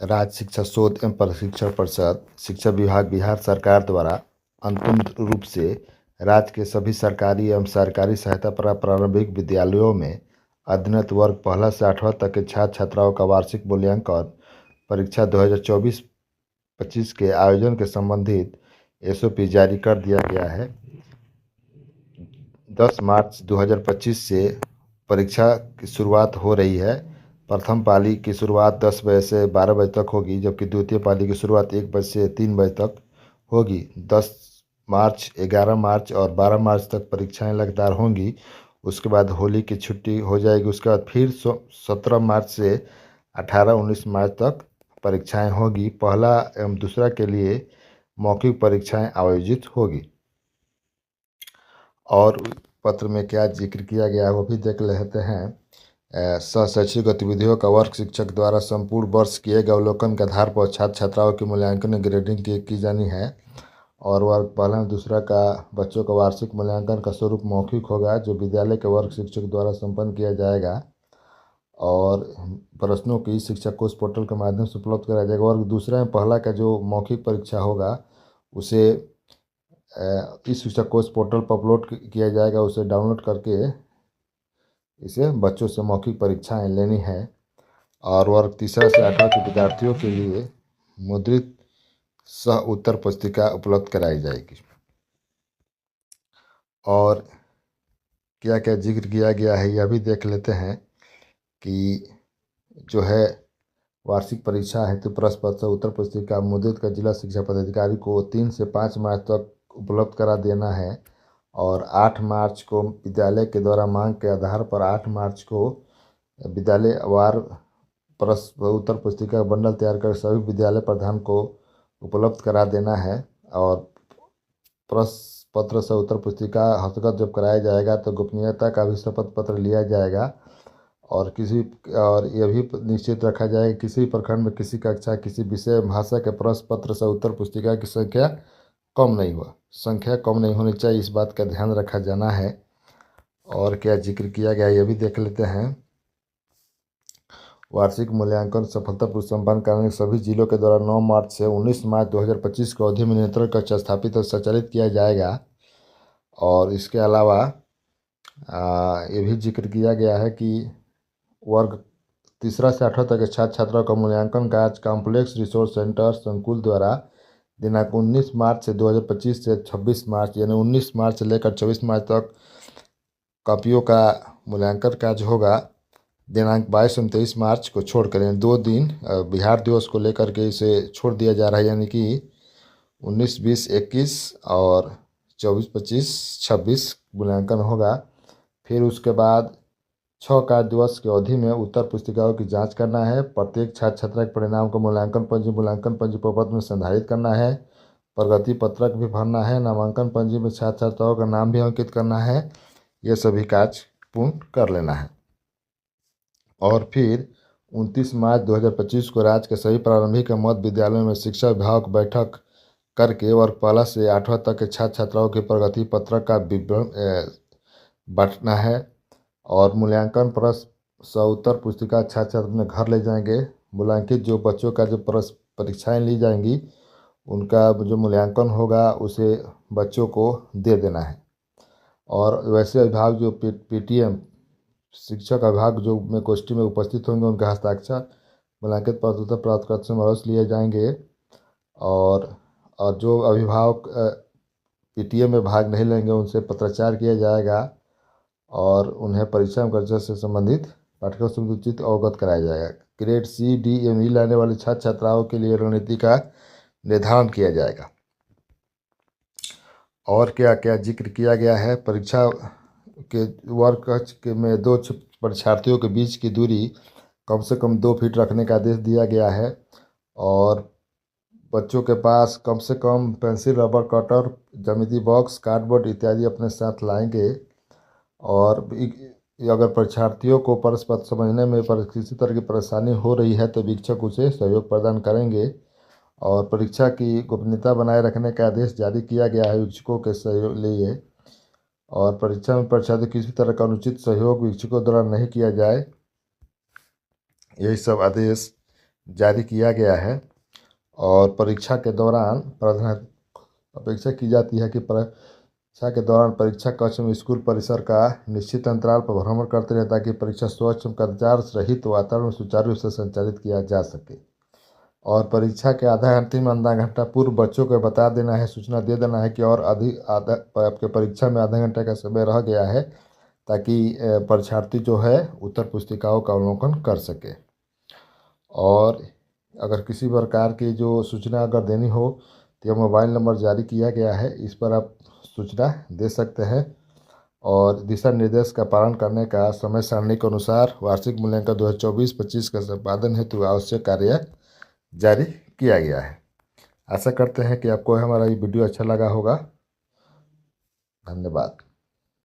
राज्य शिक्षा शोध एवं प्रशिक्षण परिषद शिक्षा विभाग बिहार सरकार द्वारा अंतिम रूप से राज्य के सभी सरकारी एवं सरकारी सहायता प्राप्त प्रारंभिक विद्यालयों में अध्ययनरत वर्ग पहला से 8वां तक के छात्र छात्राओं का वार्षिक मूल्यांकन परीक्षा 2024-25 के आयोजन के संबंधित एसओपी जारी कर दिया गया है। 10 मार्च 2025 से परीक्षा की शुरुआत हो रही है। प्रथम पाली की शुरुआत 10 बजे से 12 बजे तक होगी, जबकि द्वितीय पाली की शुरुआत 1 बजे से 3 बजे तक होगी। 10 मार्च, 11 मार्च और 12 मार्च तक परीक्षाएं लगातार होंगी। उसके बाद होली की छुट्टी हो जाएगी। उसके बाद फिर 17 मार्च से 18-19 मार्च तक परीक्षाएं होगी। पहला एवं दूसरा के लिए मौखिक परीक्षाएं आयोजित होगी। और पत्र में क्या जिक्र किया गया है वो भी देख लेते हैं। शैक्षिक गतिविधियों का वर्ग शिक्षक द्वारा संपूर्ण वर्ष किए गए अवलोकन के आधार पर छात्र छात्राओं की मूल्यांकन और ग्रेडिंग की जानी है। और वर्ग पहला और दूसरा का बच्चों का वार्षिक मूल्यांकन का स्वरूप मौखिक होगा, जो विद्यालय के वर्ग शिक्षक द्वारा संपन्न किया जाएगा। और प्रश्नों की शिक्षक कोष पोर्टल के माध्यम से उपलब्ध कराया जाएगा। वर्ग दूसरा में पहला का जो मौखिक परीक्षा होगा उसे इस शिक्षक कोष पोर्टल पर अपलोड किया जाएगा। उसे डाउनलोड करके इसे बच्चों से मौखिक परीक्षाएं लेनी है। और वर्ग तीसरा से 8वां के विद्यार्थियों के लिए मुद्रित सह उत्तर पुस्तिका उपलब्ध कराई जाएगी। और क्या क्या जिक्र किया गया है यह भी देख लेते हैं कि जो है वार्षिक परीक्षा हेतु प्रश्न पत्र उत्तर पुस्तिका मुद्रित का जिला शिक्षा पदाधिकारी को 3 से 5 मार्च तक उपलब्ध करा देना है। और 8 मार्च को विद्यालय के द्वारा मांग के आधार पर 8 मार्च को विद्यालय वार प्रश्न उत्तर पुस्तिका का बंडल तैयार कर सभी विद्यालय प्रधान को उपलब्ध करा देना है। और प्रश्न पत्र से उत्तर पुस्तिका हस्तगत जब कराया जाएगा तो गोपनीयता का भी शपथ पत्र लिया जाएगा। और यह भी निश्चित रखा जाए कि किसी प्रखंड में किसी कक्षा किसी विषय भाषा के प्रश्न पत्र से उत्तर पुस्तिका की संख्या कम नहीं होनी चाहिए, इस बात का ध्यान रखा जाना है। और क्या जिक्र किया गया यह भी देख लेते हैं। वार्षिक मूल्यांकन सफलतापूर्वक संपन्न कराने सभी जिलों के द्वारा 9 मार्च से 19 मार्च 2025 को अवधि में नियंत्रण कक्ष स्थापित और संचालित किया जाएगा। और इसके अलावा ये भी जिक्र किया गया है कि वर्ग तीसरा से 8वां तक के छात्र छात्राओं का मूल्यांकन कार्य कॉम्प्लेक्स रिसोर्स सेंटर संकुल द्वारा दिनांक 19 मार्च से 2025 से 26 मार्च यानी 19 मार्च से लेकर 24 मार्च तक कॉपियों का मूल्यांकन कार्य होगा। दिनांक 22 और 23 मार्च को छोड़कर यानी 2 दिन बिहार दिवस को लेकर के इसे छोड़ दिया जा रहा है, यानी कि 19, 20, 21 और 24, 25, 26 मूल्यांकन होगा। फिर उसके बाद 6 कार्य दिवस की अवधि में उत्तर पुस्तिकाओं की जांच करना है। प्रत्येक छात्र छात्रा के परिणाम को मूल्यांकन पंजी प्रपत्र में संधारित करना है। प्रगति पत्रक भी भरना है। नामांकन पंजी में छात्र छात्राओं का नाम भी अंकित करना है। ये सभी कार्य पूर्ण कर लेना है। और फिर 29 मार्च 2025 को राज्य के सभी प्रारंभिक मध्य विद्यालयों में शिक्षा विभाग बैठक करके वर्ग पहला से 8वां तक के छात्र छात्राओं के प्रगति पत्रक का विवरण बांटना है। और मूल्यांकन प्रश्न उत्तर पुस्तिका छात्र छात्र अपने घर ले जाएंगे। मूल्यांकित जो बच्चों का जो प्रश्न परीक्षाएं ली जाएंगी उनका जो मूल्यांकन होगा उसे बच्चों को दे देना है। और वैसे विभाग जो पीटीएम शिक्षक विभाग जो में गोष्ठी में उपस्थित होंगे उनका हस्ताक्षर मूल्यांकित प्रश्नोत्तर प्राप्त करते समय अवश्य लिए जाएंगे। और जो अभिभावक पीटीएम में भाग नहीं लेंगे उनसे पत्राचार किया जाएगा और उन्हें परीक्षा में कक्षा से संबंधित पाठ्यक्रम से उचित अवगत कराया जाएगा। ग्रेड सी, डी, एम, ई लाने वाले छात्र छात्राओं के लिए रणनीति का निर्धारण किया जाएगा। और क्या क्या जिक्र किया गया है। परीक्षा के वर्ग कक्ष में 2 परीक्षार्थियों के बीच की दूरी कम से कम 2 फीट रखने का आदेश दिया गया है। और बच्चों के पास कम से कम पेंसिल, रबर, कटर, ज्यामिति बॉक्स, कार्डबोर्ड इत्यादि अपने साथ लाएंगे। और अगर परीक्षार्थियों को प्रश्न पत्र समझने में किसी तरह की परेशानी हो रही है तो शिक्षक उसे सहयोग प्रदान करेंगे। और परीक्षा की गोपनीयता बनाए रखने का आदेश जारी किया गया है शिक्षकों के सहयोग लिए। और परीक्षा में परीक्षार्थी किसी तरह का अनुचित सहयोग शिक्षकों द्वारा नहीं किया जाए, यही सब आदेश जारी किया गया है। और परीक्षा के दौरान अपेक्षा की जाती है कि परीक्षा के दौरान परीक्षा कक्ष में स्कूल परिसर का निश्चित अंतराल पर भ्रमण करते रहे, ताकि परीक्षा स्वच्छ कदाचार रहित वातावरण में सुचारू रूप से संचालित किया जा सके। और परीक्षा के अंतिम आधा घंटा पूर्व बच्चों को बता देना है, सूचना दे देना है कि और आपके परीक्षा में आधा घंटे का समय रह गया है, ताकि परीक्षार्थी जो है उत्तर पुस्तिकाओं का अवलोकन कर सके। और अगर किसी प्रकार की जो सूचना अगर देनी हो तो यह मोबाइल नंबर जारी किया गया है, इस पर आप सूचना दे सकते हैं। और दिशा निर्देश का पालन करने का समय सारणी के अनुसार वार्षिक मूल्यांकन 2024-25 का संपादन हेतु आवश्यक कार्य जारी किया गया है। आशा करते हैं कि आपको हमारा ये वीडियो अच्छा लगा होगा। धन्यवाद।